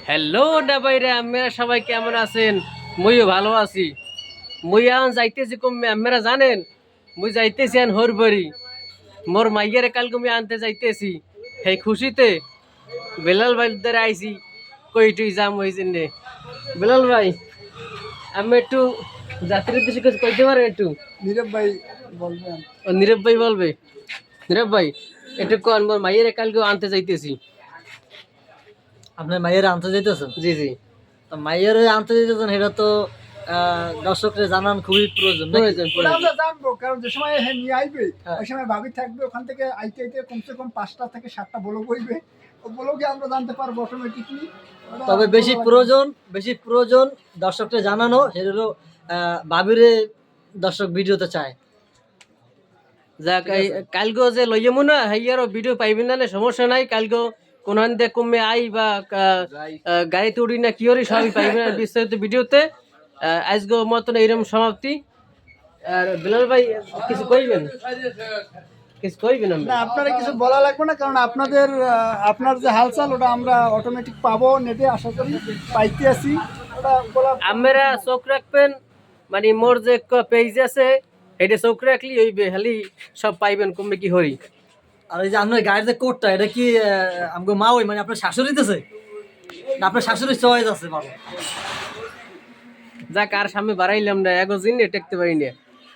Hello ডাবাইরা, আপনারা সবাই কেমন আছেন? মুইও ভালো আছি। মুই এখন যাইতেছি কমে, আপনারা জানেন মুই যাইতেছি এখন হরবরি। মোর মাইয়ারে কালকে আমি আনতে যাইতেছি। সেই খুশিতে বেলাল ভাই দ্বারা আইছি, কইটুই যাম ওই জন্যে। বেলাল ভাই, আমি একটু যাত্রীর উদ্দেশ্যে কিছু কইতে পারেন একটু? নীরব ভাই বলবেন? ও নীরব ভাই বলবে। নীরব ভাই একটু কন, মোর মাইয়ারে কালকে আনতে যাইতেছি। আপনার মাইয়ের আনতে যেতেছেন? জি জি, তো মাইয়ের আনতে যেতেছেন, এটা তো দর্শকদের জানান খুবই প্রয়োজন নাকি? প্রয়োজন ওটা আমরা প্রয়োজন। জানবো, কারণ যে সময় হ্যাঁ নিয়ে আইবে হ্যাঁ। ওই সময় ভাবি থাকবে, ওখান থেকে আইতে আইতে কমসে কম 5টা থেকে 7টা বলো বইবে। ও বলোকে আমরা জানতে পারবো অটোমেটিকলি। তবে বেশি প্রয়োজন দর্শকদের জানানো, সেটা হলো বাবিরে দর্শক ভিডিওতে চায়। যাক, কালকে যে লইয়ামু না হাইয়ারও ভিডিও পাইবেন না, সমস্যা নাই। কালকে কোন দেখ কমে আই বা গাড়িতে উড়ি না কি করি সবই পাইবেন আর বিস্তারিত ভিডিওতে। আজকে মতন এইরকম সমাপ্তি। আর বিলাল ভাই কিছু কইবেন? কিছু কইবেন? না, আপনারা কিছু বলা লাগবে না, কারণ আপনাদের আপনার যে হালচাল ওটা আমরা অটোমেটিক পাবো নেটে, আশা করি পাইতে আছি। ওটা বলা আপনারা চোখ রাখবেন, মানে মোর যে পেজ আছে এটা চোখ রাখলি হইবে, খালি সব পাইবেন কমবে কি হরি। আর এই যে আপনার গায়ের যে কোটটা, এটা কি আমাকে মা ওই মানে আপনার শাশুড়ি দিতেছে না আপনার শাশুড়ির চয়েস আছে? বাবা যাক, আর সামনে বাড়াইলাম না, এগো জিনে টেকতে পারি না।